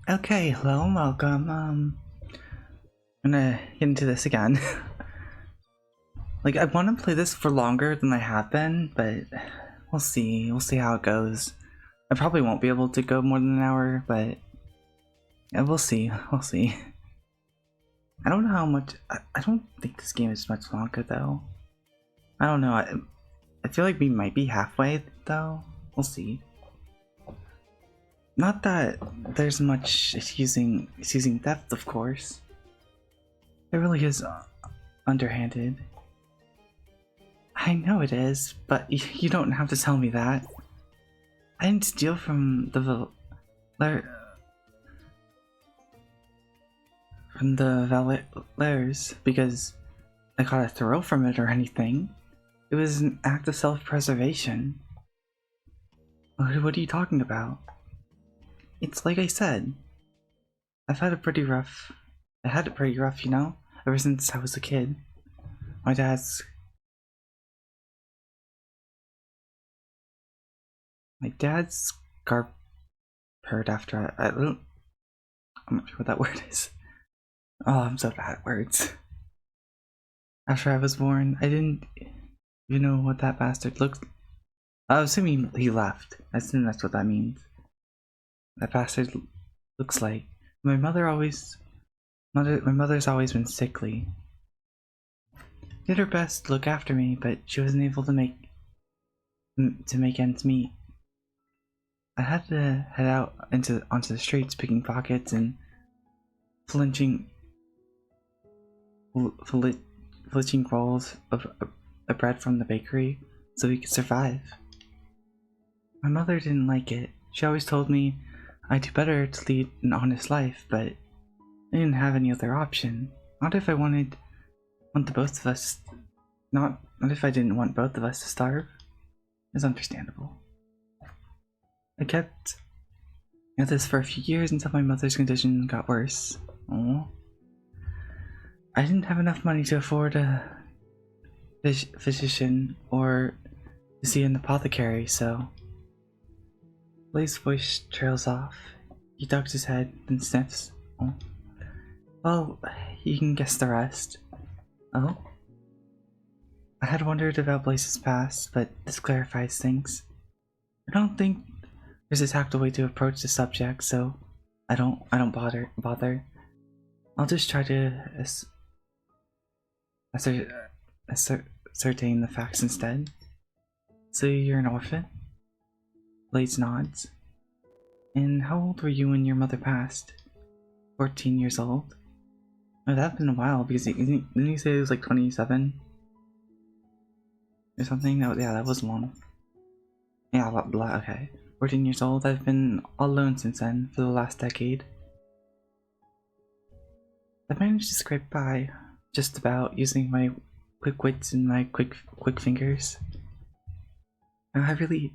Okay, hello and welcome. I'm gonna get into this again. Like, I want to play this for longer than I have been, but we'll see. We'll see how it goes. I probably won't be able to go more than an hour, but yeah, we'll see. We'll see. I don't know how much. I don't think this game is much longer though. I don't know. I feel like we might be halfway though. We'll see. Not that there's much. It's using depth, of course. It really is underhanded. I know it is, but you don't have to tell me that. I didn't steal from the Valairs because I got a thrill from it or anything. It was an act of self-preservation. What are you talking about? It's like I said. I had it pretty rough, you know, ever since I was a kid. My dad's scarpered after I'm not sure what that word is. Oh, I'm so bad at words. After I was born, I didn't even know what that bastard looked. I was assuming he left. I assume that's what that means. That bastard looks like. My mother's always been sickly. Did her best to look after me, but she wasn't able to make ends meet. I had to head out onto the streets, picking pockets and flinching rolls of bread from the bakery so we could survive. My mother didn't like it. She always told me I'd do better to lead an honest life, but I didn't have any other option. Not if I want the both of us. Not if I didn't want both of us to starve. It's understandable. I kept at this for a few years until my mother's condition got worse. Aww. I didn't have enough money to afford a physician or to see an apothecary, so Blaze's voice trails off. He ducks his head and sniffs. Oh. Well, you can guess the rest. Oh? I had wondered about Blaze's past, but this clarifies things. I don't think there's a tactile way to approach the subject, so I don't bother. I'll just try to ascertain the facts instead. So you're an orphan? Blaze nods. And how old were you when your mother passed? 14 years old? Oh, that's been a while because didn't you say it was like 27? Or something? Oh, yeah, that was long. Yeah, okay. 14 years old. I've been all alone since then for the last decade. I've managed to scrape by just about using my quick wits and my quick fingers. I really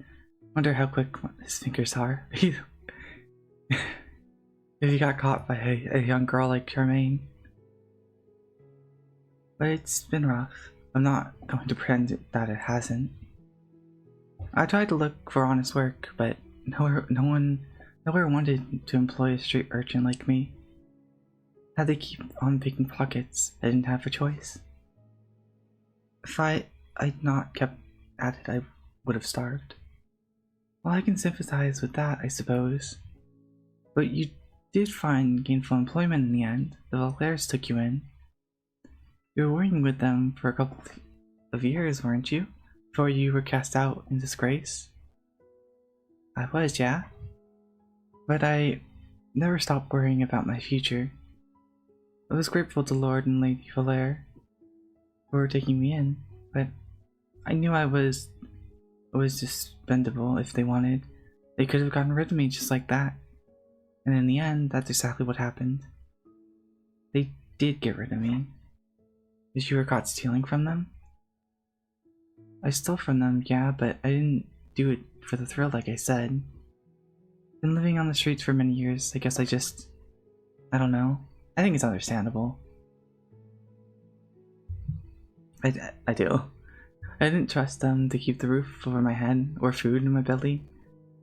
wonder how quick his fingers are. If he got caught by a young girl like Charmaine. But it's been rough. I'm not going to pretend that it hasn't. I tried to look for honest work, but nowhere wanted to employ a street urchin like me. Had to keep on picking pockets. I didn't have a choice. If I'd not kept at it, I would have starved. Well, I can sympathize with that, I suppose. But you did find gainful employment in the end. The Valairs took you in. You were working with them for a couple of years, weren't you? Before you were cast out in disgrace? I was, yeah. But I never stopped worrying about my future. I was grateful to Lord and Lady Valair for taking me in, but I knew I was expendable if they wanted. They could have gotten rid of me just like that. And in the end, that's exactly what happened. They did get rid of me. Because you were caught stealing from them? I stole from them, yeah, but I didn't do it for the thrill like I said. Been living on the streets for many years. I guess I don't know. I think it's understandable. I do. I didn't trust them to keep the roof over my head or food in my belly.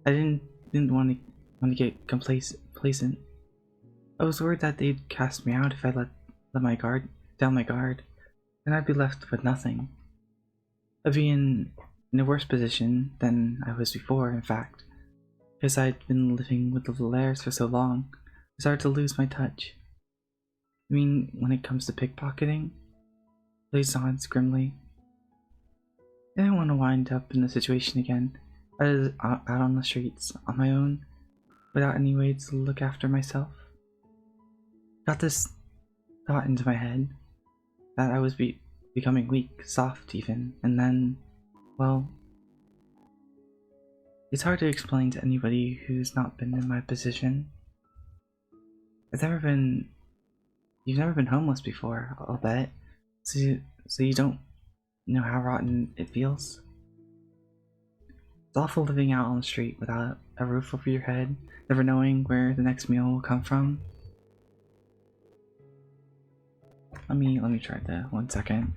I didn't want to get complacent. I was worried that they'd cast me out if I let my guard down my guard, and I'd be left with nothing. I'd be in a worse position than I was before, in fact, because I'd been living with the Valairs for so long. I started to lose my touch. I mean, when it comes to pickpocketing? Blaze nods grimly. I didn't want to wind up in the situation again. I was out on the streets, on my own, without any way to look after myself. Got this thought into my head that I was becoming weak, soft even, and then, well, it's hard to explain to anybody who's not been in my position. You've never been homeless before, I'll bet, so you don't know how rotten it feels. It's awful living out on the street without a roof over your head, never knowing where the next meal will come from. Let me try that 1 second.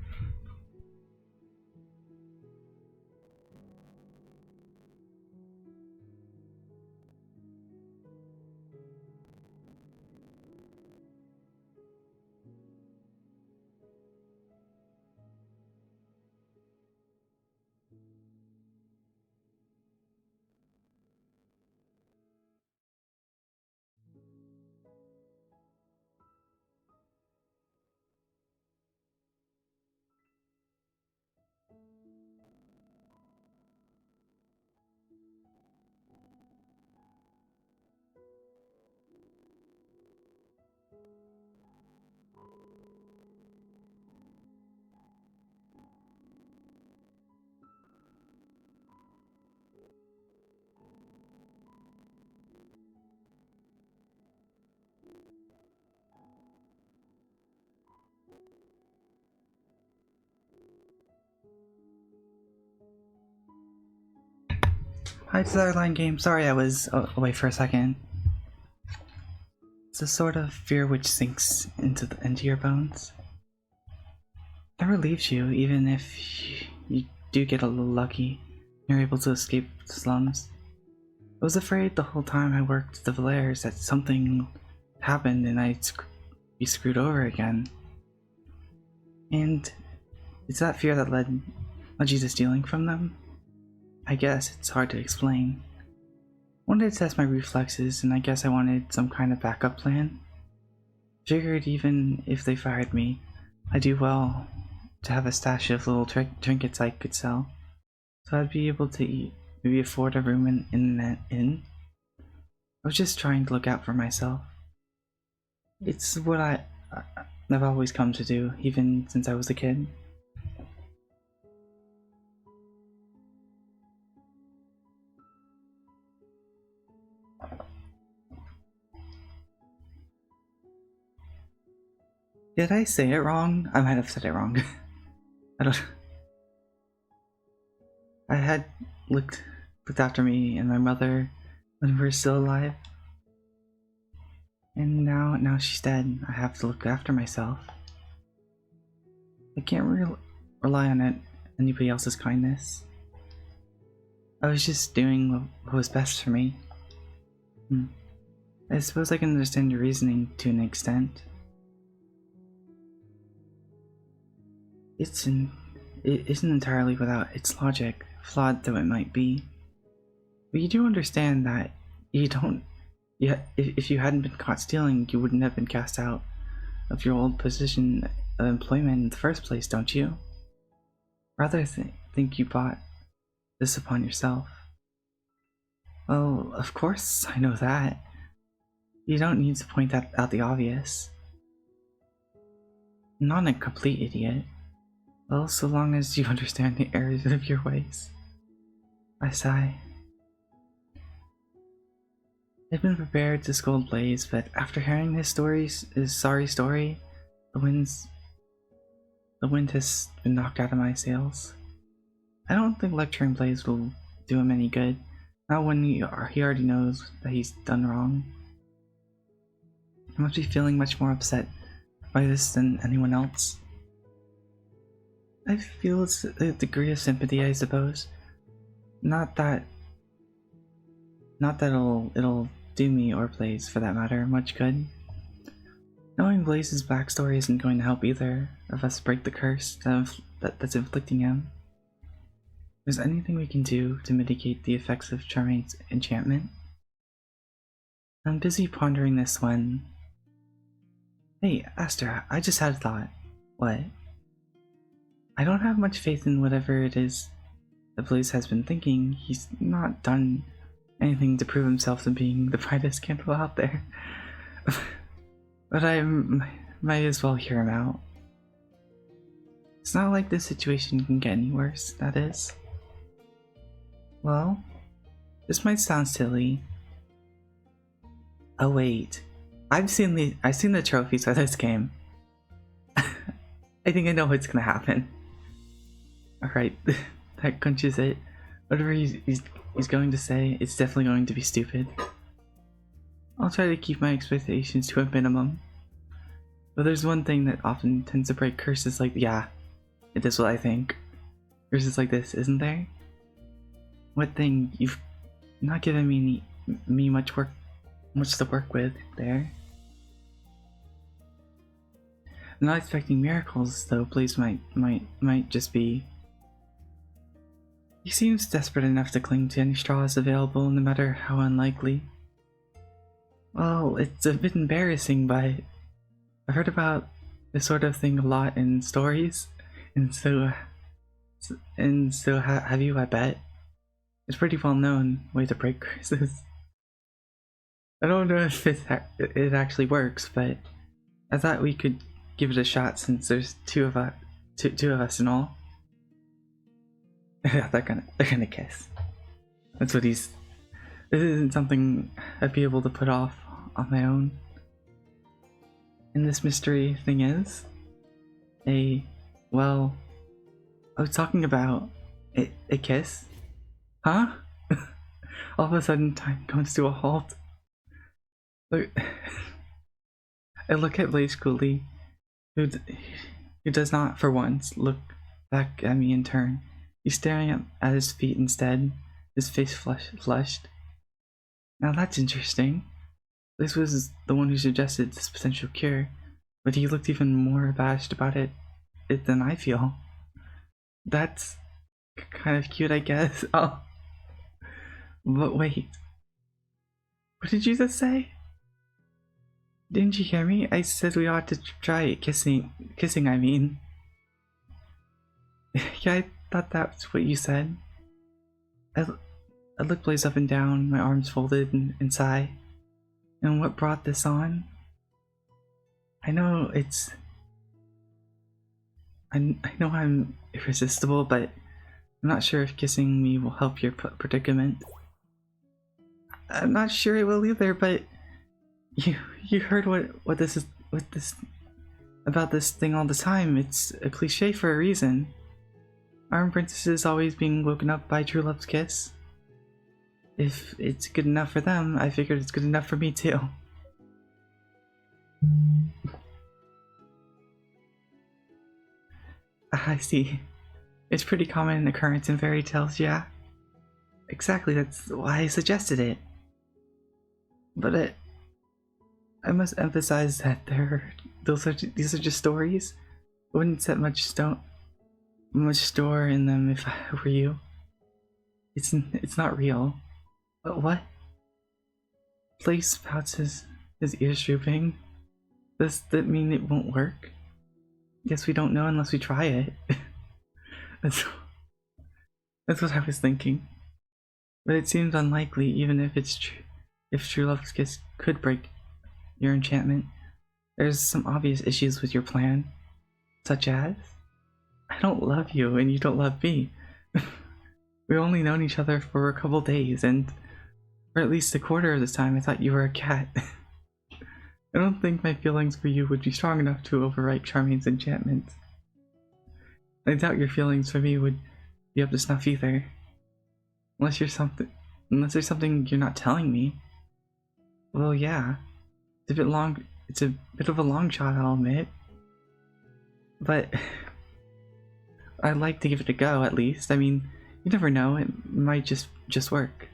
Hi, Sideline Game. Sorry I was away for a second. It's a sort of fear which sinks into your bones. Never leaves you, even if you do get a little lucky. You're able to escape the slums. I was afraid the whole time I worked the Valairs that something happened and I'd be screwed over again. And it's that fear that led you to stealing from them? I guess it's hard to explain. I wanted to test my reflexes, and I guess I wanted some kind of backup plan. Figured even if they fired me, I'd do well to have a stash of little trinkets I could sell, so I'd be able to eat, maybe afford a room in an inn. I was just trying to look out for myself. It's what I've always come to do, even since I was a kid. Did I say it wrong? I might have said it wrong. I had looked after me and my mother when we were still alive. And now she's dead. I have to look after myself. I can't rely on anybody else's kindness. I was just doing what was best for me. I suppose I can understand your reasoning to an extent. It isn't entirely without its logic, flawed though it might be. But you do understand that if you hadn't been caught stealing, you wouldn't have been cast out of your old position of employment in the first place, don't you? Rather think you brought this upon yourself. Well, of course I know that. You don't need to point out the obvious. I'm not a complete idiot. Well, so long as you understand the errors of your ways. I sigh. I've been prepared to scold Blaze, but after hearing his sorry story, the wind has been knocked out of my sails. I don't think lecturing Blaze will do him any good, not when he already knows that he's done wrong. I must be feeling much more upset by this than anyone else. I feel it's a degree of sympathy, I suppose. Not that it'll do me or Blaze, for that matter, much good. Knowing Blaze's backstory isn't going to help either of us break the curse that's inflicting him. Is there anything we can do to mitigate the effects of Charmaine's enchantment? I'm busy pondering this when... Hey, Aster, I just had a thought. What? I don't have much faith in whatever it is that Blaze has been thinking. He's not done anything to prove himself to being the brightest candle out there. But I might as well hear him out. It's not like this situation can get any worse, that is. Well, this might sound silly. Oh wait, I've seen the trophies for this game. I think I know what's gonna happen. Alright, that clinches it. Whatever he's going to say, it's definitely going to be stupid. I'll try to keep my expectations to a minimum. But there's one thing that often tends to break curses like— yeah, it is what I think. Curses like this, isn't there? What thing? You've not given me much to work with there. I'm not expecting miracles, though. Blaze might just be. He seems desperate enough to cling to any straws available, no matter how unlikely. Well, it's a bit embarrassing, but I've heard about this sort of thing a lot in stories, and so have you, I bet. It's a pretty well known way to break curses. I don't know if it actually works, but I thought we could give it a shot since there's two of us in all. Yeah, they're gonna kiss. That's what he's. This isn't something I'd be able to put off on my own. And this mystery thing is well, I was talking about a kiss. Huh? All of a sudden, time comes to a halt. Look, I look at Blaze coolly, who does not, for once, look back at me in turn. He's staring at his feet instead, his face flushed. Now that's interesting. This was the one who suggested this potential cure, but he looked even more abashed about it than I feel. That's kind of cute, I guess. Oh. But wait, what did you just say? Didn't you hear me? I said we ought to try it. Kissing, I mean. Yeah, I thought that's what you said. I look Blaze up and down, my arms folded and sigh. And what brought this on? I know I'm irresistible, but I'm not sure if kissing me will help your predicament. I'm not sure it will either, but you heard what this is about this thing all the time. It's a cliche for a reason. Aren't princesses always being woken up by true love's kiss? If it's good enough for them, I figured it's good enough for me too. I see. It's pretty common occurrence in fairy tales, yeah. Exactly, that's why I suggested it. But I must emphasize that these are just stories. I wouldn't set much store in them if I were you. It's not real. But what? Blaze spouts his ears drooping. Does that mean it won't work? Guess we don't know unless we try it. That's what I was thinking. But it seems unlikely, even if it's true. If true love's kiss could break your enchantment, there's some obvious issues with your plan, such as I don't love you and you don't love me. We've only known each other for a couple days, and for at least a quarter of this time I thought you were a cat. I don't think my feelings for you would be strong enough to overwrite Charmaine's enchantment. I doubt your feelings for me would be up to snuff either. Unless there's something you're not telling me. Well, yeah. It's a bit of a long shot, I'll admit. But I'd like to give it a go, at least. I mean, you never know, it might just work.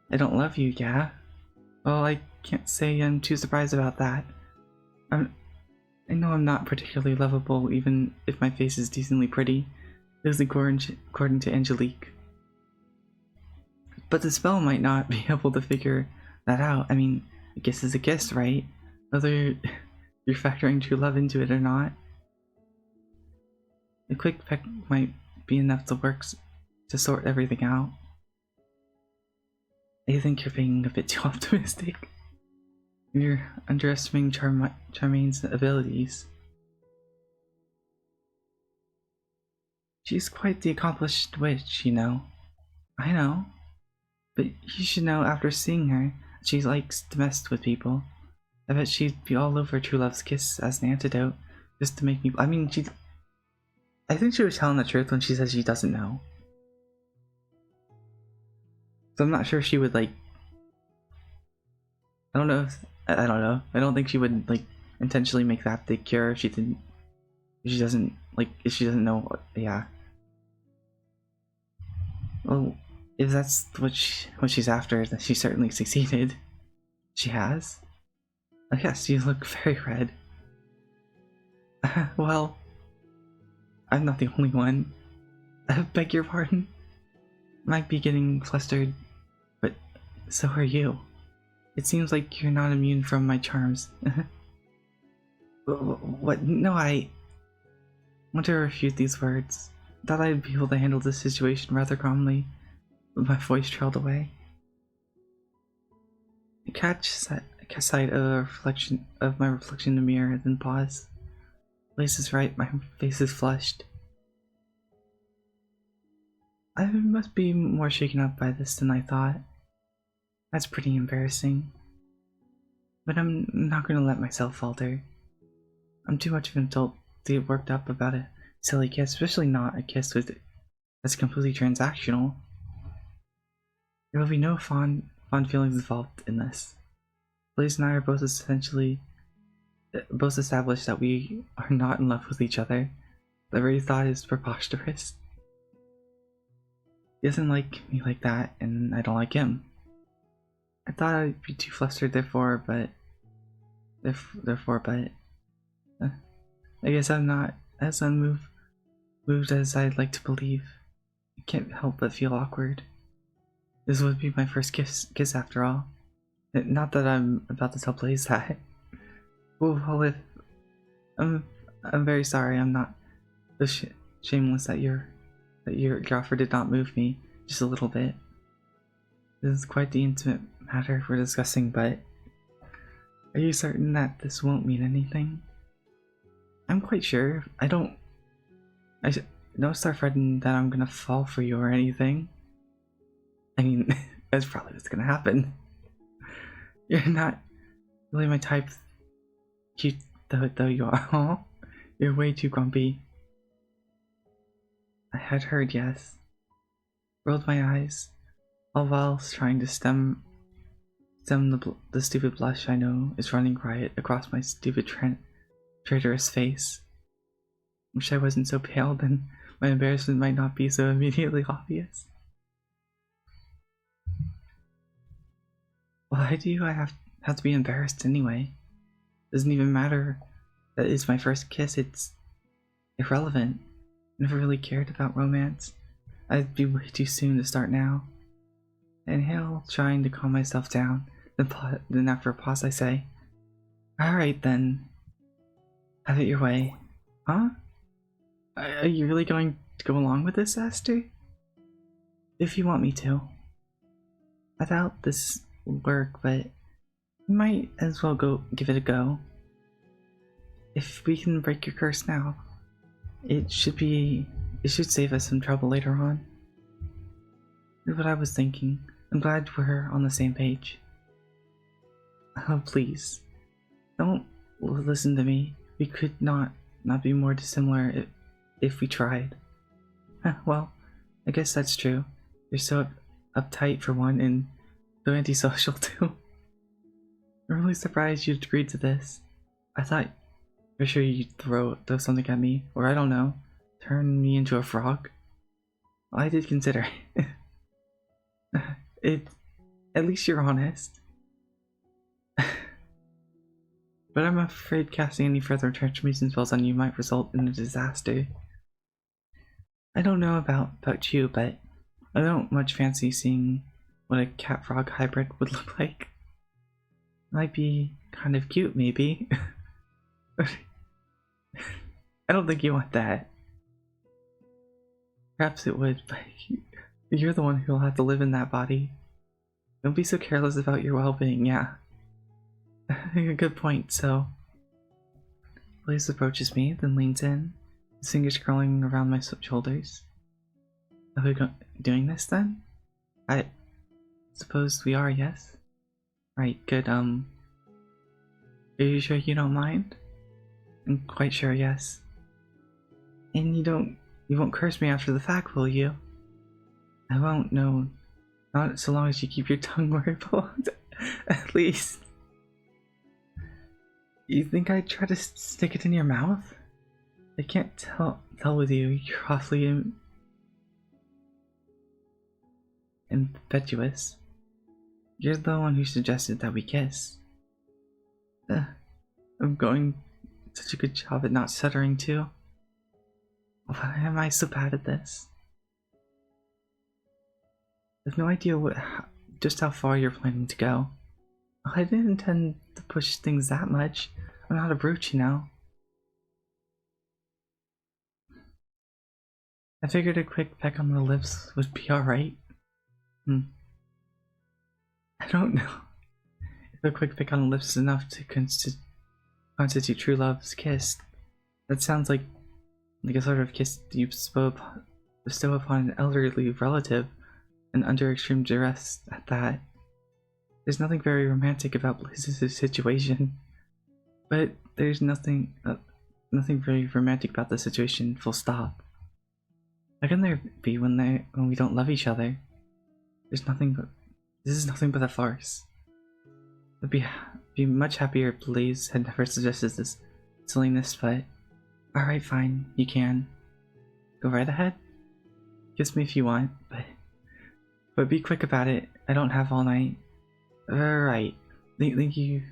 I don't love you, yeah? Well, I can't say I'm too surprised about that. I know I'm not particularly lovable, even if my face is decently pretty, at least according to Angelique. But the spell might not be able to figure that out. I mean, a kiss is a kiss, right? Whether you're factoring true love into it or not. A quick peck might be enough to sort everything out. I think you're being a bit too optimistic. You're underestimating Charmaine's abilities. She's quite the accomplished witch, you know. I know. But you should know after seeing her, she likes to mess with people. I bet she'd be all over True Love's kiss as an antidote, just to make me. I mean, I think she was telling the truth when she says she doesn't know. So I'm not sure she would like. I don't know if. I don't know. I don't think she would like intentionally make that the cure if she didn't. If she doesn't like. If she doesn't know. Yeah. Well, if that's what she's after, then she certainly succeeded. She has. I guess you look very red. Well, I'm not the only one. I beg your pardon. Might be getting flustered, but so are you. It seems like you're not immune from my charms. What? No, I want to refute these words. Thought I'd be able to handle this situation rather calmly, but my voice trailed away. I catch sight of my reflection in the mirror, then pause. Place is right, my face is flushed. I must be more shaken up by this than I thought. That's pretty embarrassing. But I'm not gonna let myself falter. I'm too much of an adult to get worked up about a silly kiss, especially not a kiss that's completely transactional. There will be no fond feelings involved in this. Blaze and I are both established that we are not in love with each other. The very thought is preposterous. He doesn't like me like that, and I don't like him. I thought I'd be too flustered I guess I'm not as moved as I'd like to believe. I can't help but feel awkward. This would be my first kiss after all. Not that I'm about to tell Blaze that. Well, I'm very sorry. I'm not so shameless that your offer did not move me just a little bit. This is quite the intimate matter we're discussing, but are you certain that this won't mean anything? I'm quite sure. Don't start fretting that I'm gonna fall for you or anything. I mean, that's probably what's gonna happen. You're not really my type, cute though you are. You're way too grumpy. I had heard yes. Rolled my eyes, all while trying to stem the stupid blush I know is running riot across my stupid traitorous face. Wish I wasn't so pale, then my embarrassment might not be so immediately obvious. Why do I have to be embarrassed anyway? Doesn't even matter that it's my first kiss, it's irrelevant. Never really cared about romance. I'd be way too soon to start now. Inhale, trying to calm myself down. Then after a pause I say, alright then. Have it your way. Huh? Are you really going to go along with this, Aster? If you want me to. I doubt this will work, but you might as well give it a go. If we can break your curse now, it should save us some trouble later on. That's what I was thinking. I'm glad we're on the same page. Oh, please. Don't listen to me. We could not be more dissimilar if we tried. Well, I guess that's true. You're so uptight for one and so antisocial too. I'm really surprised you agreed to this. I thought for sure you'd throw something at me, or I don't know, turn me into a frog. Well, I did consider it. At least you're honest. but I'm afraid casting any further transformation spells on you might result in a disaster. I don't know about you, but I don't much fancy seeing what a cat-frog hybrid would look like. Might be kind of cute, maybe. I don't think you want that. Perhaps it would, but you're the one who'll have to live in that body. Don't be so careless about your well-being, yeah. A good point, so... Blaze approaches me, then leans in, his fingers curling around my shoulders. Are we doing this then? I suppose we are, yes? Right, good, are you sure you don't mind? I'm quite sure, yes. And you won't curse me after the fact, will you? I won't, no. Not so long as you keep your tongue where it belongs, at least. You think I'd try to stick it in your mouth? I can't tell with you, you're awfully impetuous. You're the one who suggested that we kiss. I'm going such a good job at not stuttering too. Why am I so bad at this? I have no idea just how far you're planning to go. I didn't intend to push things that much. I'm not a brute, you know. I figured a quick peck on the lips would be alright. I don't know if a quick peck on the lips is enough to constitute true love's kiss. That sounds like a sort of kiss you bestow upon an elderly relative, and under extreme duress at that. There's nothing very romantic about Blaze's situation, but there's nothing very romantic about the situation, full stop. How can there be when we don't love each other? This is nothing but a farce. I'd be much happier if Blaze had never suggested this silliness, but alright, fine, you can. Go right ahead. Kiss me if you want, but be quick about it. I don't have all night. Alright. Thank you.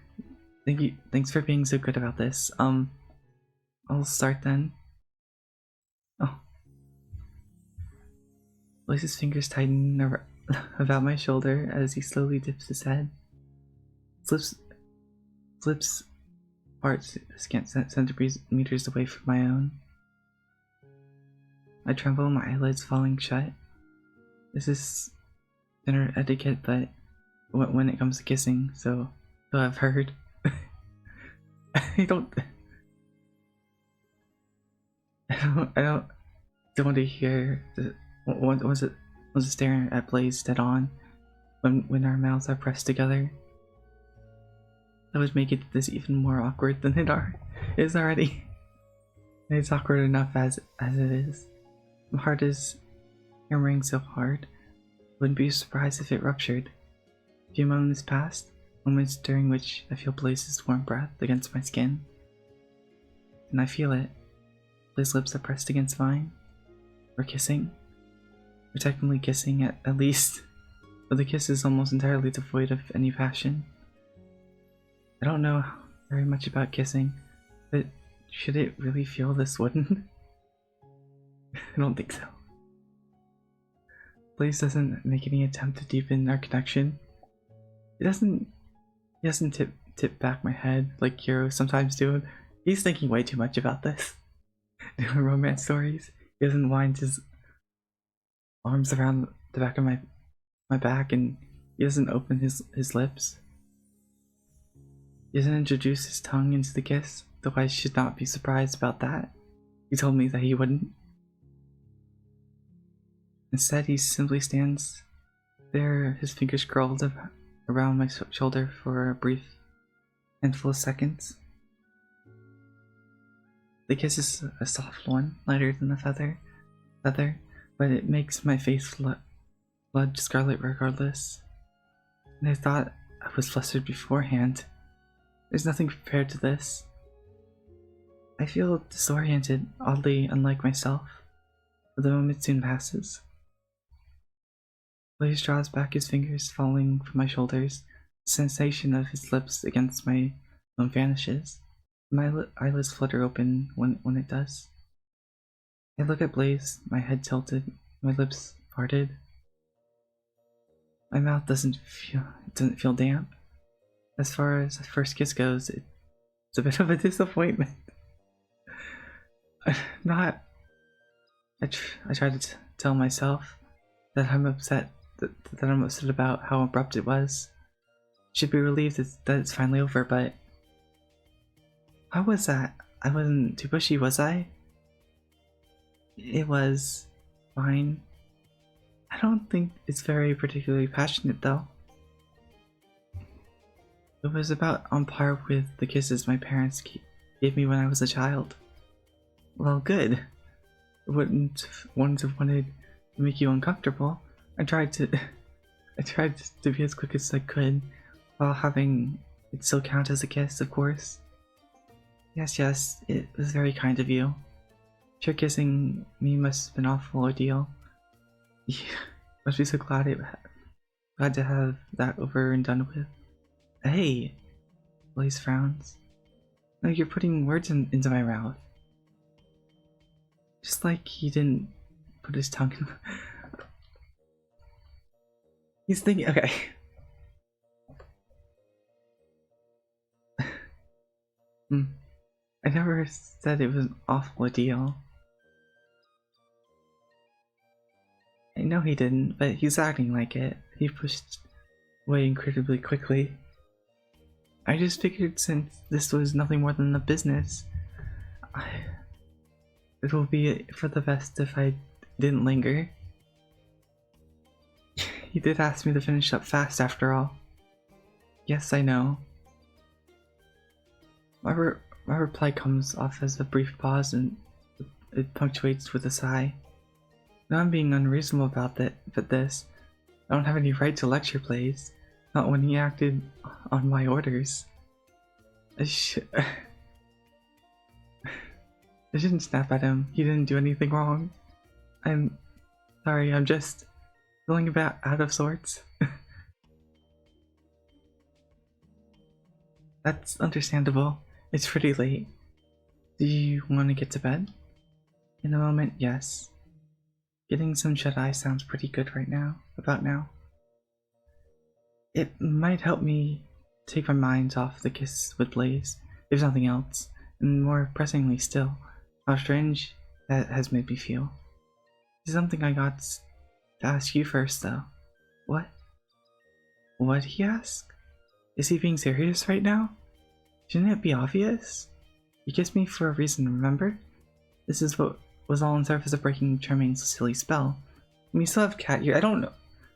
Thanks for being so good about this. I'll start then. Oh. Blaze's fingers tighten about my shoulder as he slowly dips his head. Flips parts scant centimeters away from my own. I tremble, my eyelids falling shut. This is dinner etiquette, but when it comes to kissing, so I've heard. I don't want to hear was it staring at Blaze dead on when our mouths are pressed together. That would make this even more awkward than it is already. It's awkward enough as it is. My heart is hammering so hard. Wouldn't be surprised if it ruptured. A few moments passed, moments during which I feel Blaze's warm breath against my skin. And I feel it. Blaze's lips are pressed against mine. We're kissing. We're technically kissing at least, but the kiss is almost entirely devoid of any passion. I don't know very much about kissing, but should it really feel this wooden? I don't think so. Blaze doesn't make any attempt to deepen our connection. He doesn't tip back my head like heroes sometimes do. He's thinking way too much about this. Doing romance stories. He doesn't wind his arms around the back of my back, and he doesn't open his lips. He doesn't introduce his tongue into the kiss, though I should not be surprised about that. He told me that he wouldn't. Instead, he simply stands there, his fingers curled around my shoulder for a brief handful of seconds. The kiss is a soft one, lighter than a feather, but it makes my face blood scarlet regardless. And I thought I was flustered beforehand. There's nothing prepared to this. I feel disoriented, oddly unlike myself, but the moment soon passes. Blaze draws back his fingers falling from my shoulders, the sensation of his lips against my vanishes. My eyelids flutter open when it does. I look at Blaze, my head tilted, my lips parted. My mouth doesn't feel damp. As far as the first kiss goes, it's a bit of a disappointment. Not. I try to tell myself that I'm upset that I'm upset about how abrupt it was. Should be relieved that it's finally over, but how was that? I wasn't too pushy, was I? It was fine. I don't think it's very particularly passionate though. It was about on par with the kisses my parents gave me when I was a child. Well, good. Wouldn't have wanted to make you uncomfortable. I tried to be as quick as I could while having it still count as a kiss, of course. Yes, it was very kind of you. Sure, kissing me must have been an awful ordeal. You must be so glad to have that over and done with. Hey, Blaze frowns. No, you're putting words into my mouth. Just like he didn't put his tongue in. He's thinking, okay. I never said it was an awful deal. I know he didn't, but he's acting like it. He pushed away incredibly quickly. I just figured since this was nothing more than a business, it will be for the best if I didn't linger. He did ask me to finish up fast after all. Yes, I know. My reply comes off as a brief pause and it punctuates with a sigh. Now I'm being unreasonable about that, but this. I don't have any right to lecture Blaze. Not when he acted on my orders. I shouldn't snap at him. He didn't do anything wrong. I'm sorry, I'm just feeling about out of sorts. That's understandable. It's pretty late. Do you want to get to bed? In a moment, yes. Getting some shut-eye sounds pretty good right now. About now. It might help me take my mind off the kiss with Blaze, if nothing else, and more pressingly still, how strange that has made me feel. It's something I got to ask you first, though. What? What, he asked? Is he being serious right now? Shouldn't it be obvious? You kissed me for a reason, remember? This is what was all on surface of breaking Charmaine's silly spell. And we still have cat ears. I don't know.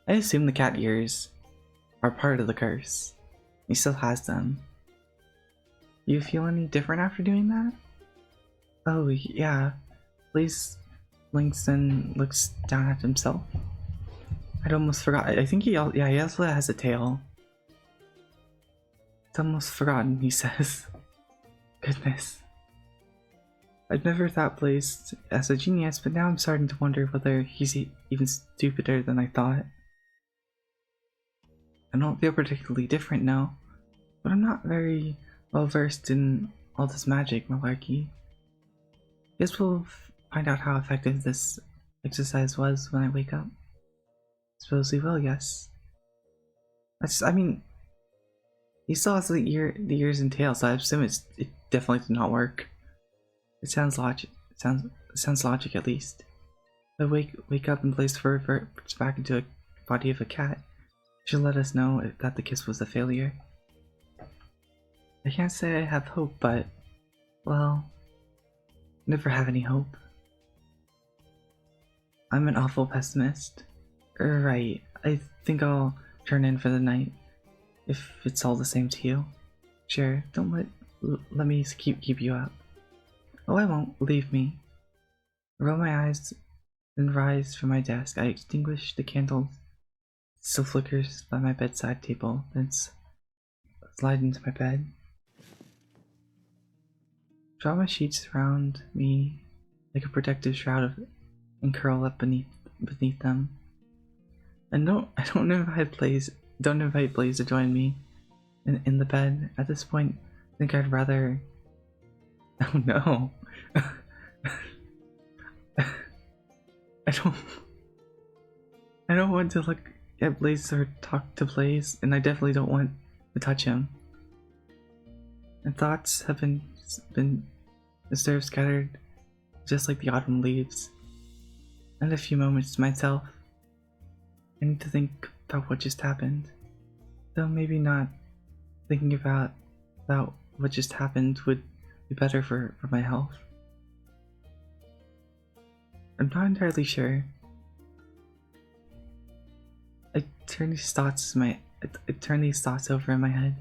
I assume the cat ears are part of the curse. He still has them. You feel any different after doing that? Oh, yeah. Blaze blinks and looks down at himself. I'd almost forgot. I think he also has a tail. It's almost forgotten, he says. Goodness. I've never thought Blaze as a genius, but now I'm starting to wonder whether he's even stupider than I thought. I don't feel particularly different now, but I'm not very well versed in all this magic malarkey. Guess we'll find out how effective this exercise was when I wake up. Suppose we will, yes. I mean, he still has the ears and tail, so I assume it definitely did not work. It sounds logic. Sounds logic at least. If I wake up and Blaze reverts back into a body of a cat, she'll let us know that the kiss was a failure. I can't say I have hope, but well, never have any hope. I'm an awful pessimist. Right. I think I'll turn in for the night, if it's all the same to you. Sure. Don't let me keep you up. Oh, I won't. Leave me. I roll my eyes and rise from my desk. I extinguish the candle. Still flickers by my bedside table, then slide into my bed. Draw my sheets around me like a protective shroud and curl up beneath them. And I don't invite Blaze to join me in the bed. At this point, think I'd rather... Oh no. I don't... I don't want to look at Blaze or talk to Blaze, and I definitely don't want to touch him. My thoughts have been disturbed, scattered, just like the autumn leaves. And a few moments to myself. I need to think about what just happened. Though maybe not thinking about what just happened would be better for my health. I'm not entirely sure. I turn these thoughts over in my head,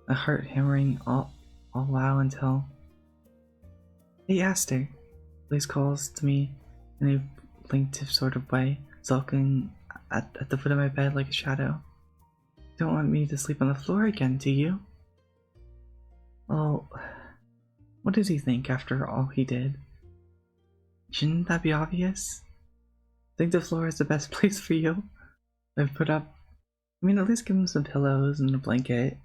a heart hammering all while until... Hey Aster! Blaze calls to me in a plaintive sort of way, sulking at the foot of my bed like a shadow. Don't want me to sleep on the floor again, do you? Well, what does he think after all he did? Shouldn't that be obvious? Think the floor is the best place for you? I've put up... I mean, at least give him some pillows and a blanket.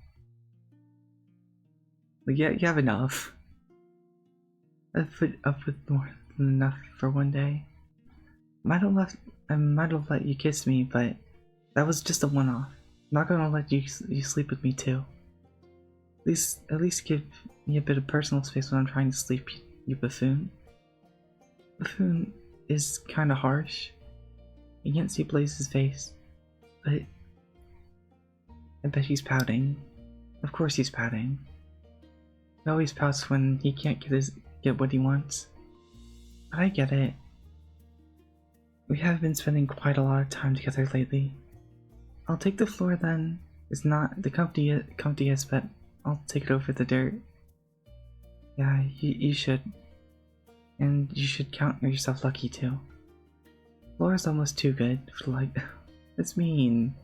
Like, yeah, you have enough. I've put up with more than enough for one day. I might have let you kiss me, but that was just a one-off. I'm not gonna let you sleep with me too. At least give me a bit of personal space when I'm trying to sleep, you buffoon. Buffoon is kinda harsh. You can't see Blaze's face, but I bet he's pouting. Of course he's pouting. He always pouts when he can't get what he wants. But I get it. We have been spending quite a lot of time together lately. I'll take the floor then. It's not the comfiest, but I'll take it over the dirt. Yeah, you should. And you should count yourself lucky too. Floor is almost too good for like... That's mean.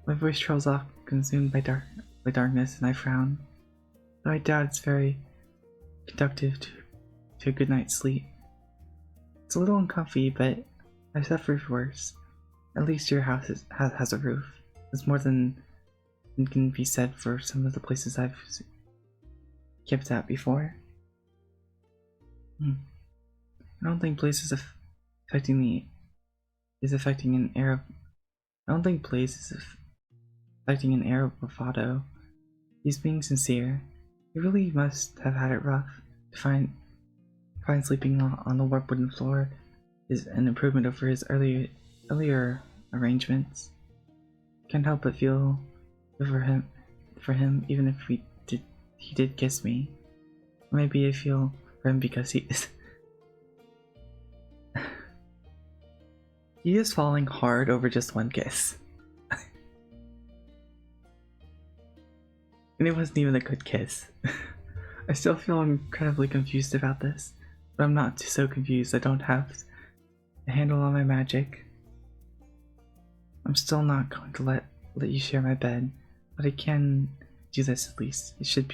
My voice trails off, consumed by darkness, and I frown. Though I doubt it's very conductive to a good night's sleep. It's a little uncomfy, but I've suffered worse. At least your house has a roof. It's more than can be said for some of the places I've camped at before. I don't think Blaze is affecting an air of... I don't think Blaze is affecting an air of bravado. He's being sincere. He really must have had it rough to find sleeping on the warped wooden floor is an improvement over his earlier arrangements. Can't help but feel for him, even if he did kiss me. Or maybe I feel for him because he is falling hard over just one kiss. And it wasn't even a good kiss. I still feel incredibly confused about this, but I'm not so confused. I don't have a handle on my magic. I'm still not going to let you share my bed, but I can do this at least. It should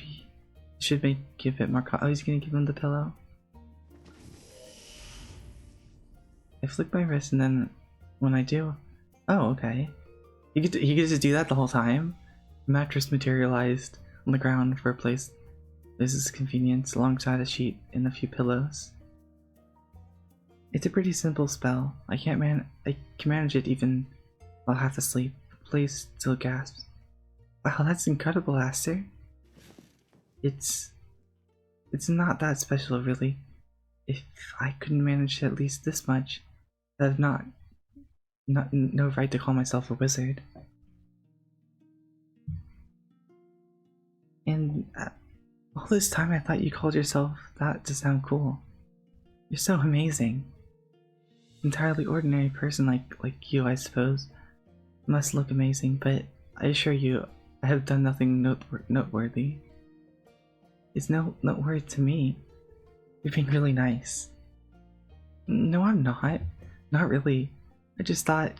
make it a bit more oh, he's gonna give him the pillow. I flick my wrist and then when I do... Oh, okay. He could just do that the whole time? The mattress materialized on the ground for a place. This is convenience alongside a sheet and a few pillows. It's a pretty simple spell. I can manage it even while half asleep. Blaze still gasps. Wow, that's incredible, Aster. It's not that special, really. If I couldn't manage at least this much, I've no right to call myself a wizard. And all this time I thought you called yourself that to sound cool. You're so amazing. Entirely ordinary person like you, I suppose, must look amazing, but I assure you, I have done nothing noteworthy. It's noteworthy to me. You're being really nice. No, I'm not. Not really. I just thought,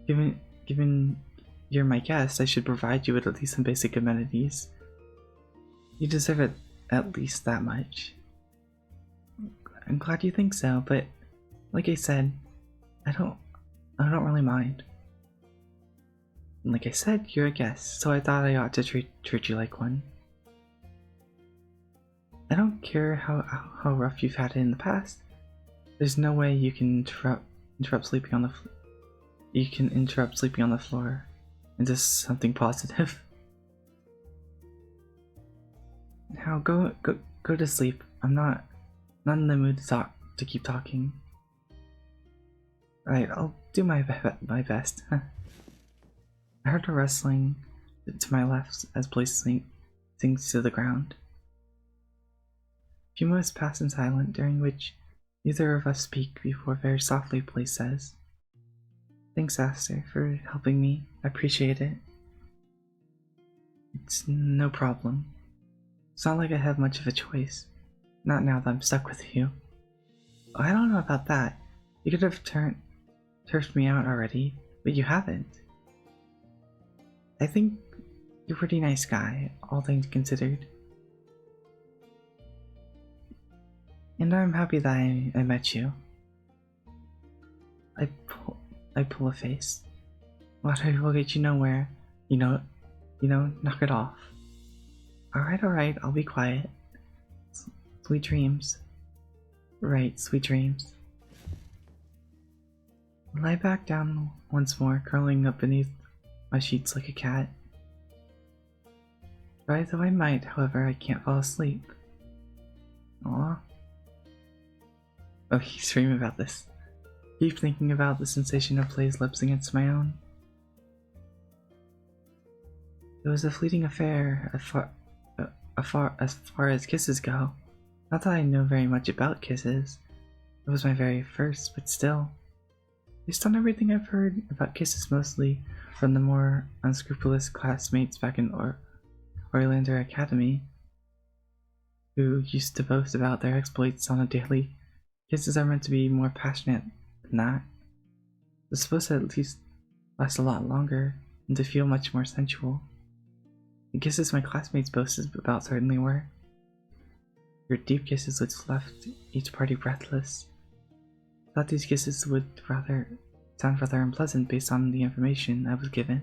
given you're my guest, I should provide you with at least some basic amenities. You deserve it at least that much. I'm glad you think so, but like I said, I don't really mind. And like I said, you're a guest, so I thought I ought to treat you like one. I don't care how rough you've had it in the past. There's no way you can interrupt sleeping on the you can interrupt sleeping on the floor into something positive. Now go to sleep. I'm not in the mood to keep talking. Right, I'll do my best. I heard a rustling to my left as Blaze sinks to the ground. A few moments pass in silence, during which neither of us speak before very softly Blaze says, "Thanks, Aster, for helping me. I appreciate it." "It's no problem. It's not like I have much of a choice. Not now that I'm stuck with you." "I don't know about that. You could have turfed me out already, but you haven't. I think you're a pretty nice guy, all things considered. And I'm happy that I met you." I pull a face. "Water will get you nowhere. You know, knock it off." Alright, I'll be quiet. Sweet dreams." "Right, sweet dreams." I lie back down once more, curling up beneath my sheets like a cat. Try though I might, however, I can't fall asleep. Aw. Oh, he's dreaming about this. Keep thinking about the sensation of Play's lips against my own. It was a fleeting affair as far as kisses go. Not that I know very much about kisses. It was my very first, but still. Based on everything I've heard about kisses, mostly from the more unscrupulous classmates back in Orlander Academy, who used to boast about their exploits on a daily, kisses are meant to be more passionate than that. They're supposed to at least last a lot longer and to feel much more sensual. The kisses my classmates boasted about certainly were. Your deep kisses which left each party breathless. I thought these kisses would sound rather unpleasant based on the information I was given.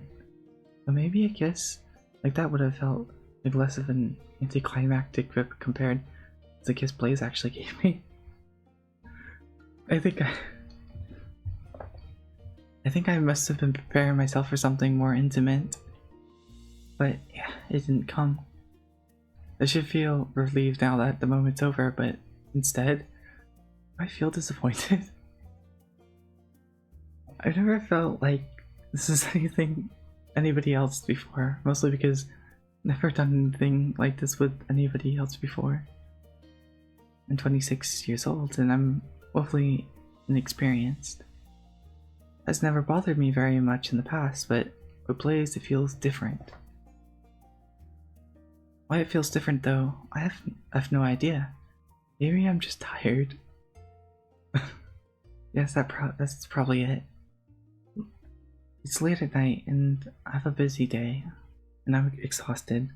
But maybe a kiss like that would have felt like less of an anticlimactic rip compared to the kiss Blaze actually gave me. I think I must have been preparing myself for something more intimate. But yeah, it didn't come. I should feel relieved now that the moment's over, but instead, I feel disappointed. I've never felt like this is anybody else before, mostly because I've never done anything like this with anybody else before. I'm 26 years old and I'm woefully inexperienced. That's never bothered me very much in the past, but with Blaze it feels different. Why it feels different though, I have no idea. Maybe I'm just tired. Yes, that's probably it. It's late at night and I have a busy day, and I'm exhausted.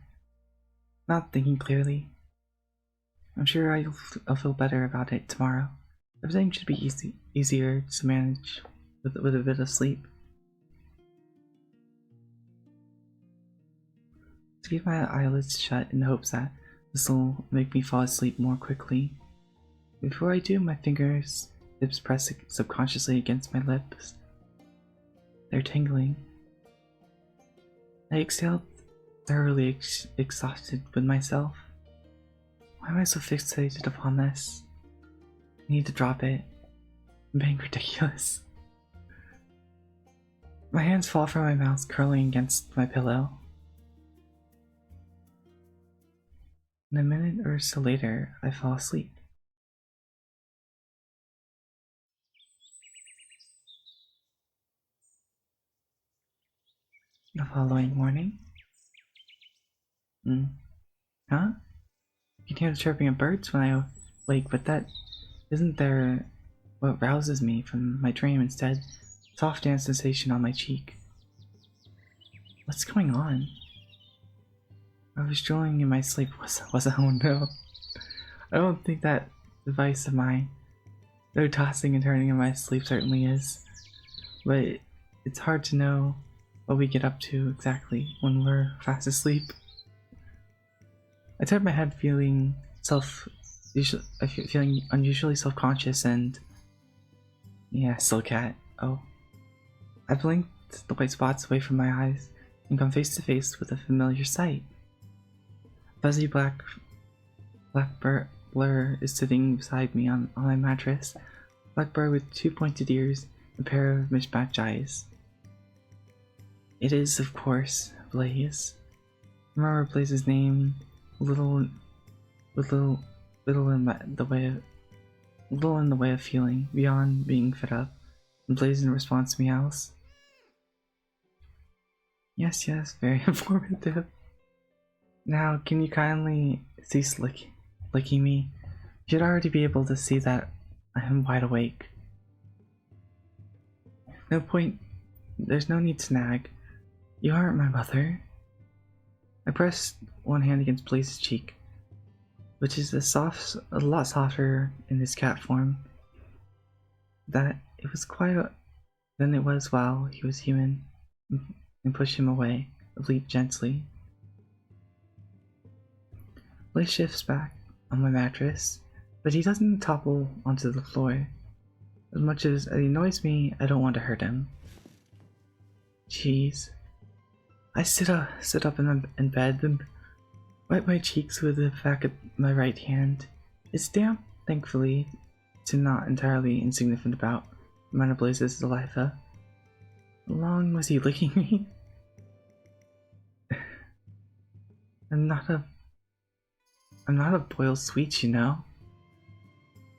Not thinking clearly. I'm sure I'll feel better about it tomorrow. Everything should be easier to manage with a bit of sleep. To keep my eyelids shut in hopes that this will make me fall asleep more quickly. Before I do, my lips press subconsciously against my lips. They're tingling. I exhaled, thoroughly exhausted with myself. Why am I so fixated upon this? I need to drop it. I'm being ridiculous. My hands fall from my mouth, curling against my pillow. And a minute or so later, I fall asleep. The following morning? Huh? You can hear the chirping of birds when I wake, but that isn't what rouses me from my dream. Instead, soft damp sensation on my cheek. What's going on? I was drooling in my sleep. Oh no. I don't think that device of mine, though tossing and turning in my sleep certainly is, but it's hard to know what we get up to exactly when we're fast asleep. I turned my head, feeling feeling unusually self-conscious and yeah, still cat. Oh, I blinked the white spots away from my eyes and come face to face with a familiar sight. Fuzzy blur is sitting beside me on my mattress. Black blur with two pointed ears and a pair of mismatched eyes. It is, of course, Blaze. I remember Blaze's name, little in the way of feeling beyond being fed up, and Blaze in response meows. Yes, very informative. Now, can you kindly cease licking me? You should already be able to see that I am wide awake. No point. There's no need to nag. You aren't my mother. I pressed one hand against Blaze's cheek, which is a lot softer in his cat form. That it was quieter than it was while he was human, and pushed him away, bleat gently. Blaze shifts back on my mattress, but he doesn't topple onto the floor. As much as it annoys me, I don't want to hurt him. Jeez. I sit up in bed and wipe my cheeks with the back of my right hand. It's damp, thankfully, to not entirely insignificant about amount of Blaze's saliva. How long was he licking me? I'm not a boiled sweet, you know.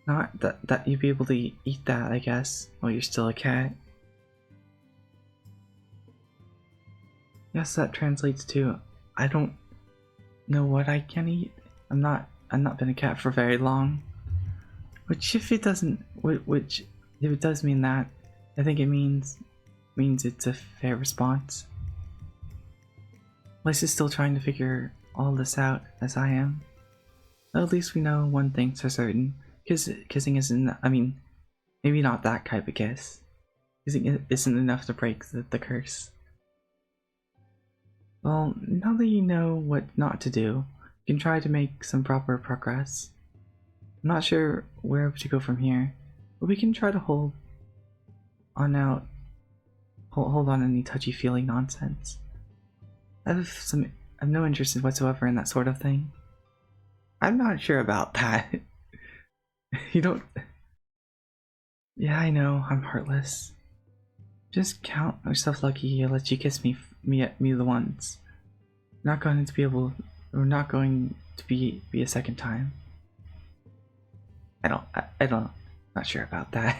Not that you'd be able to eat that, I guess, while you're still a cat. Yes, that translates to I don't know what I can eat. I've not been a cat for very long. Which if it does mean that, I think it means it's a fair response. Lice is still trying to figure all this out as I am. Well, at least we know one thing's for certain. Kissing isn't, maybe not that type of kiss. Kissing isn't enough to break the curse. Well, now that you know what not to do, you can try to make some proper progress. I'm not sure where to go from here, but we can try to hold on any touchy-feely nonsense. I have no interest whatsoever in that sort of thing. I'm not sure about that. You don't... Yeah, I know, I'm heartless. Just count yourself lucky I let you kiss me the once. Not going to be a second time. Not sure about that.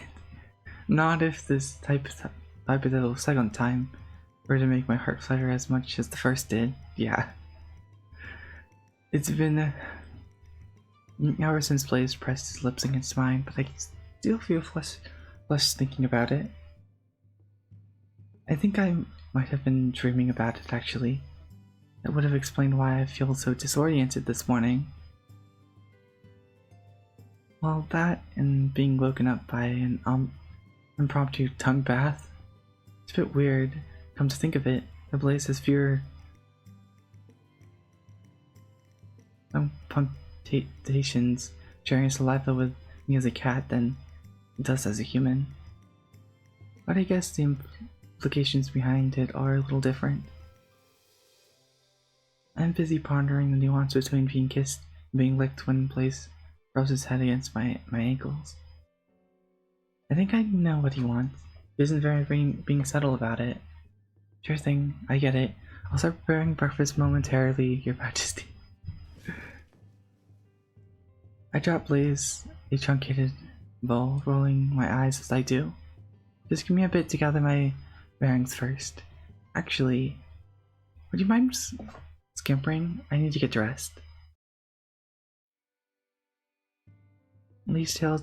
Not if this hypothetical second time were to make my heart flutter as much as the first did. Yeah. It's been hours since Blaze pressed his lips against mine, but I still feel flushed thinking about it. I think I might have been dreaming about it, actually. That would have explained why I feel so disoriented this morning. Well, that and being woken up by an impromptu tongue bath. It's a bit weird. Come to think of it, the Blaze has fewer punctations sharing saliva with me as a cat than it does as a human. But I guess the implications behind it are a little different. I'm busy pondering the nuance between being kissed and being licked when Blaze rubs his head against my ankles. I think I know what he wants. He isn't very being subtle about it. Sure thing, I get it. I'll start preparing breakfast momentarily, Your Majesty. I drop Blaze a truncated bowl, rolling my eyes as I do. Just give me a bit to gather my bearings first. Actually, would you mind scampering? I need to get dressed. Lee's tail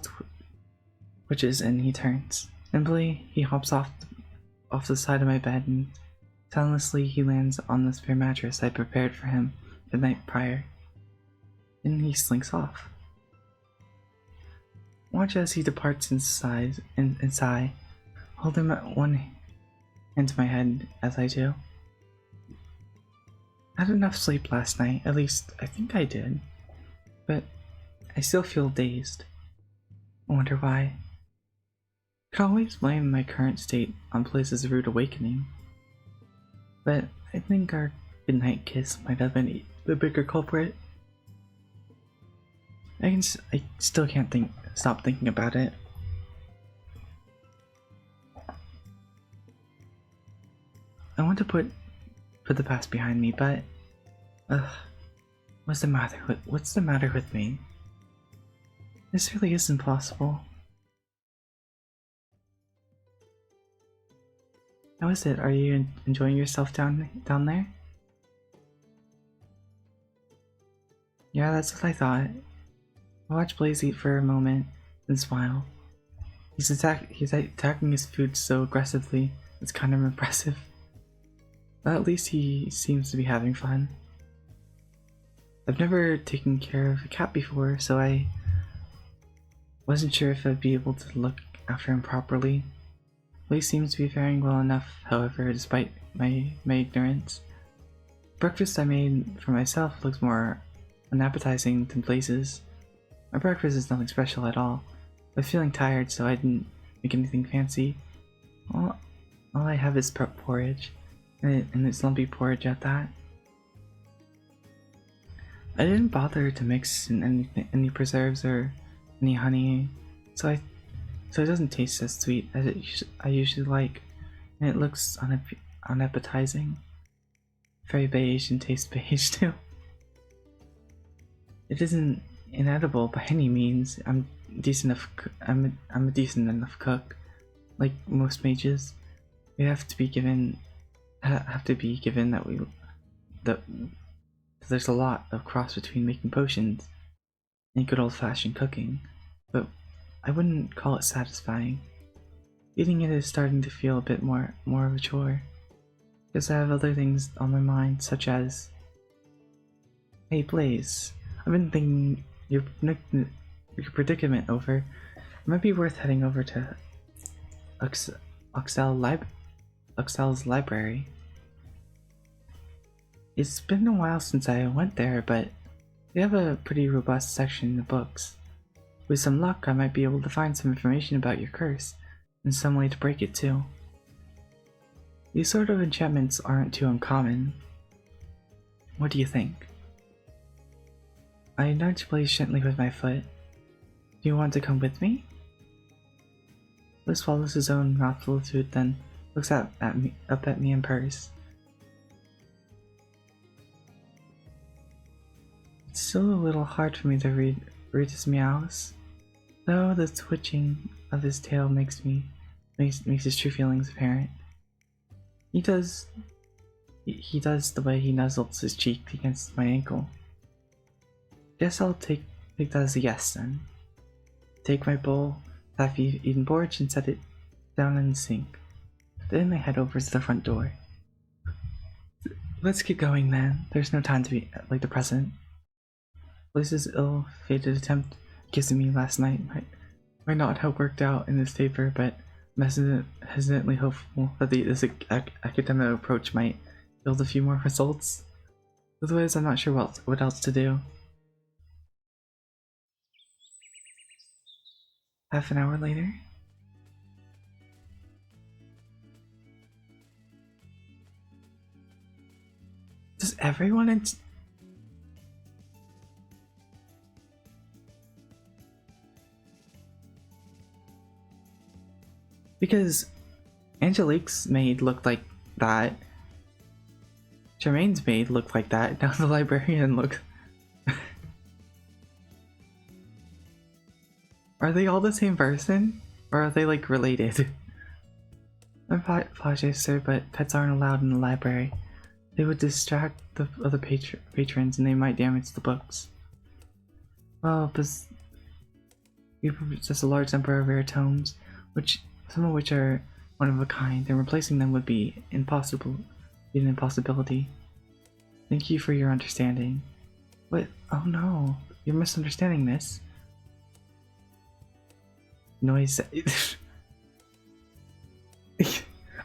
twitches and he turns. Nimbly, he hops off the side of my bed and soundlessly he lands on the spare mattress I prepared for him the night prior. Then he slinks off. Watch as he departs and sigh. Hold him at one hand to my head as I do. I had enough sleep last night, at least I think I did. But I still feel dazed. I wonder why. I could always blame my current state on Blaze's rude awakening. But I think our goodnight kiss might have been the bigger culprit. I still can't stop thinking about it. I want to put the past behind me, but what's the matter with me? This really isn't possible. How is it? Are you enjoying yourself down there? Yeah, that's what I thought. I watched Blaze eat for a moment, then smile. He's attacking his food so aggressively, it's kind of impressive. But at least he seems to be having fun. I've never taken care of a cat before, so I wasn't sure if I'd be able to look after him properly. Blaze seems to be faring well enough, however, despite my ignorance. Breakfast I made for myself looks more unappetizing than Blaze's. My breakfast is nothing special at all. I was feeling tired, so I didn't make anything fancy. All I have is porridge, and it's lumpy porridge at that. I didn't bother to mix in any preserves or any honey, so it doesn't taste as sweet as I usually like, and it looks unappetizing. Very beige and tastes beige too. It isn't inedible by any means. I'm a decent enough cook. Like most mages, we have to be given that there's a lot of cross between making potions and good old-fashioned cooking, but I wouldn't call it satisfying. Eating it is starting to feel a bit more of a chore, because I have other things on my mind, such as, hey Blaze, I've been thinking your predicament over. It might be worth heading over to Uxel's library. It's been a while since I went there, but they have a pretty robust section of books. With some luck, I might be able to find some information about your curse, and some way to break it too. These sort of enchantments aren't too uncommon. What do you think? I nudged Blaze gently with my foot. Do you want to come with me? Blaze swallows his own mouthful of food, then looks up at me and purrs. It's still a little hard for me to read his meows, though the twitching of his tail makes his true feelings apparent. He does the way he nuzzles his cheek against my ankle. Guess I'll take that as a yes then. Take my bowl, half-eaten porridge, and set it down in the sink. Then I head over to the front door. Let's get going then. There's no time to be like the present. Blaze's ill-fated attempt kissing me last night might not have worked out in his favor, but I'm hesitantly hopeful that this academic approach might yield a few more results. Otherwise, I'm not sure what else to do. Half an hour later. Does everyone because Angelique's maid looked like that. Jermaine's maid looked like that. Now the librarian looks. Are they all the same person? Or are they like related? I apologize, sir, but pets aren't allowed in the library. They would distract the other patrons and they might damage the books. Well, we possess a large number of rare tomes, some of which are one of a kind, and replacing them would be an impossibility. Thank you for your understanding. What? Oh no, you're misunderstanding this. Noise.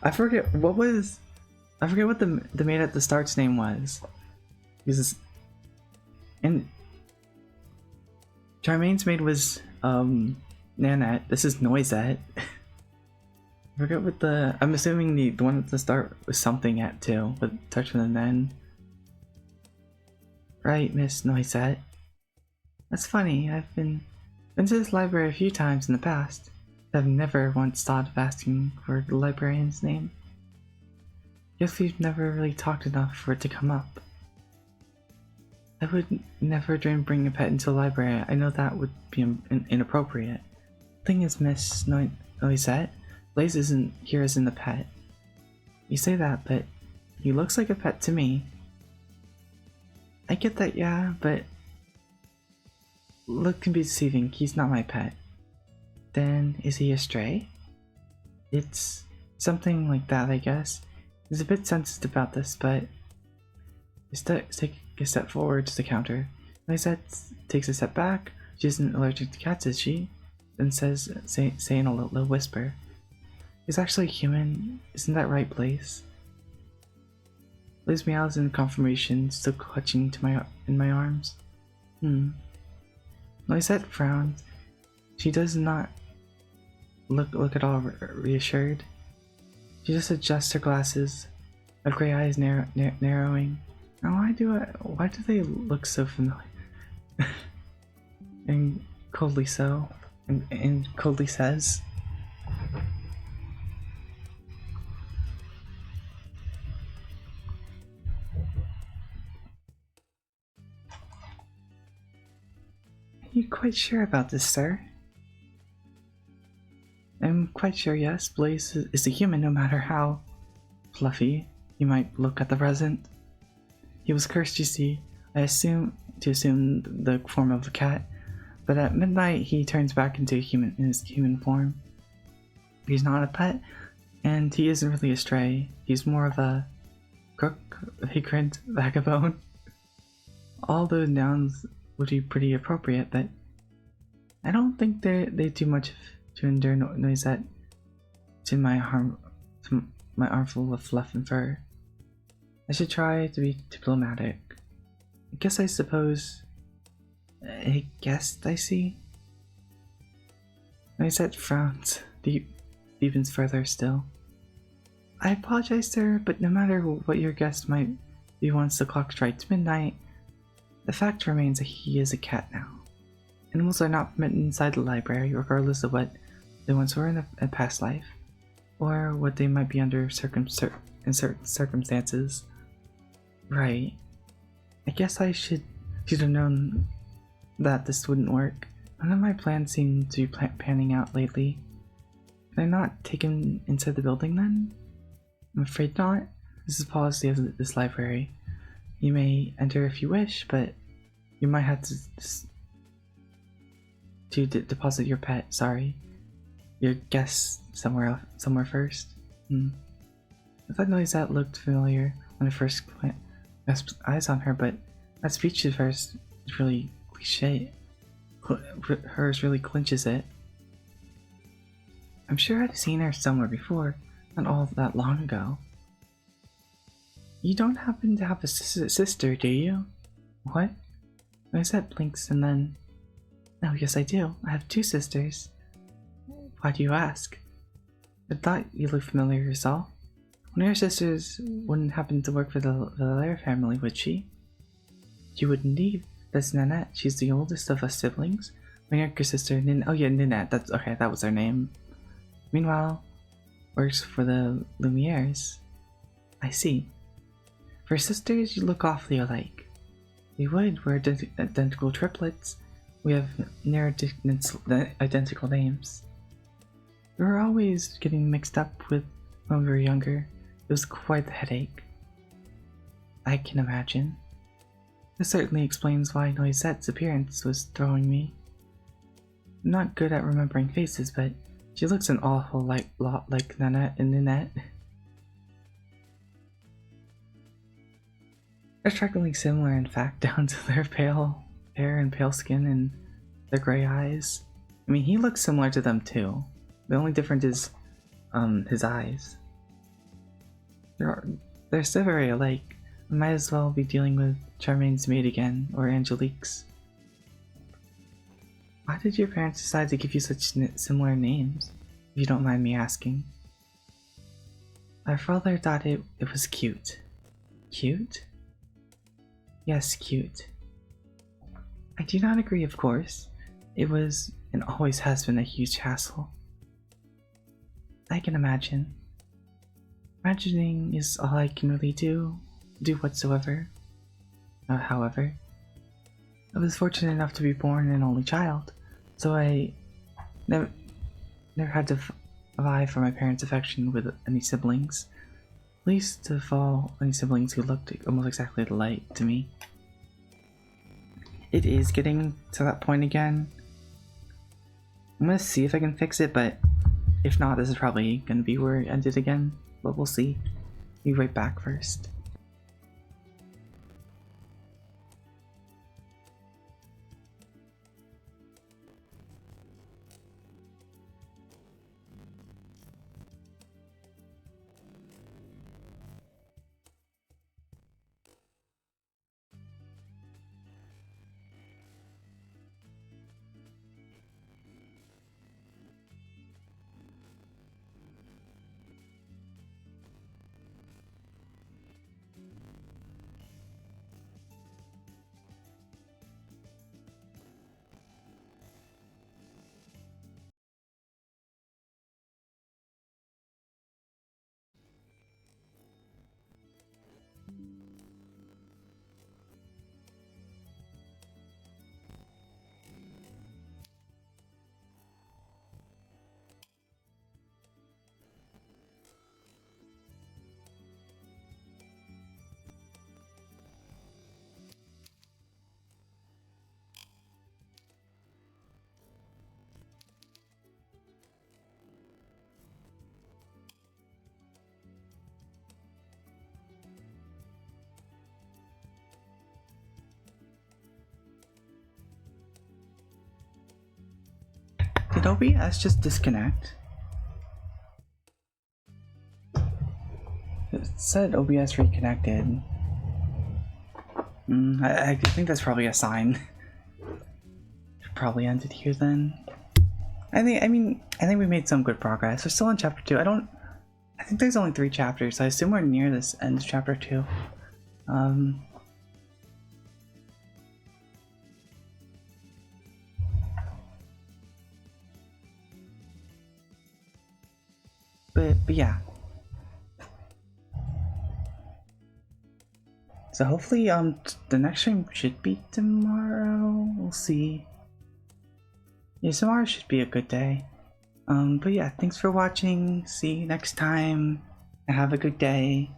I forget what the maid at the start's name was. And Charmaine's maid was Nanette. This is Noisette. I forget what the. I'm assuming the one at the start was something at too, but starts with an N. Right, Miss Noisette. That's funny. I've been to this library a few times in the past. I've never once thought of asking for the librarian's name. Guess we've never really talked enough for it to come up. I would never dream of bringing a pet into the library. I know that would be inappropriate. Thing is, Miss Noisette, Blaze isn't here as in the pet. You say that, but he looks like a pet to me. I get that, yeah, but look can be deceiving. He's not my pet. Then, is he a stray? It's something like that, I guess. He's a bit sensitive about this, but take a step forward to the counter. Noisette takes a step back. She isn't allergic to cats, is she? Then says, saying a low whisper. He's actually human. Isn't that right, Blaze? Blaze meows in confirmation, still clutching in my arms. Noisette frowns. She does not look at all reassured. She just adjusts her glasses, her gray eyes narrowing. Now why do they look so familiar? and coldly says, "Are you quite sure about this, sir?" "I'm quite sure, yes. Blaze is a human, no matter how fluffy he might look at the present. He was cursed, you see. I assume the form of a cat, but at midnight he turns back into his human form. He's not a pet, and he isn't really a stray. He's more of a crook, vagrant, vagabond. All those nouns would be pretty appropriate, but I don't think they do much to endure Noisette to my armful of fluff and fur. I should try to be diplomatic. I suppose a guest, I see." Noisette frowns, deepens further still. "I apologize, sir, but no matter what your guest might be once the clock strikes midnight, the fact remains that he is a cat now. Animals are not permitted inside the library, regardless of what they once were in a past life, or what they might be under in certain circumstances." Right. I guess I should have known that this wouldn't work. None of my plans seem to be panning out lately. Can I not take him inside the building then? I'm afraid not. This is policy of this library. You may enter if you wish, but you might have to deposit your pet. Sorry, your guest somewhere first. I thought Noisette looked familiar when I first cast eyes on her, but that speech at first is really cliche. Hers really clinches it. I'm sure I've seen her somewhere before, not all that long ago. You don't happen to have a sister, do you? What? Noisette blinks and then... Oh, yes I do. I have 2 sisters. Why do you ask? I thought you looked familiar yourself. One of your sisters wouldn't happen to work for the Valère family, would she? She would indeed. That's Nanette. She's the oldest of us siblings. My younger sister, Ninette. That's okay. That was her name. Meanwhile, works for the Lumieres. I see. For sisters, you look awfully alike. We would. We're identical triplets. We have near identical names. We were always getting mixed up with when we were younger. It was quite the headache. I can imagine. This certainly explains why Noisette's appearance was throwing me. I'm not good at remembering faces, but she looks an awful lot like Nanette and Ninette. They're strikingly similar, in fact, down to their pale hair and pale skin and their gray eyes. I mean, he looks similar to them too. The only difference is his eyes. They're still very alike. I might as well be dealing with Charmaine's maid again, or Angelique's. Why did your parents decide to give you such similar names, if you don't mind me asking? My father thought it was cute. Cute? Yes, cute. I do not agree, of course. It was and always has been a huge hassle. I can imagine. Imagining is all I can really do whatsoever. However, I was fortunate enough to be born an only child, so I never had to vie for my parents' affection with any siblings. At least to fall any siblings who looked almost exactly alike to me. It is getting to that point again. I'm gonna see if I can fix it, but if not, this is probably gonna be where it ended again. But we'll see. Be right back first. Did OBS just disconnect? It said OBS reconnected. I think that's probably a sign. Probably ended here then. I think we made some good progress. We're still in chapter 2. I think there's only 3 chapters, so I assume we're near this end of chapter 2. But yeah. So hopefully the next stream should be tomorrow. We'll see. Yeah, tomorrow should be a good day. But yeah, thanks for watching. See you next time. Have a good day.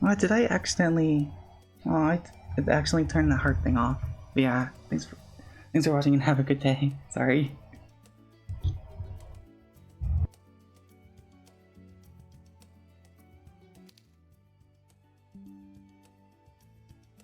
Oh, did I accidentally... Oh, I accidentally turned the heart thing off. But yeah, thanks for watching and have a good day. Sorry.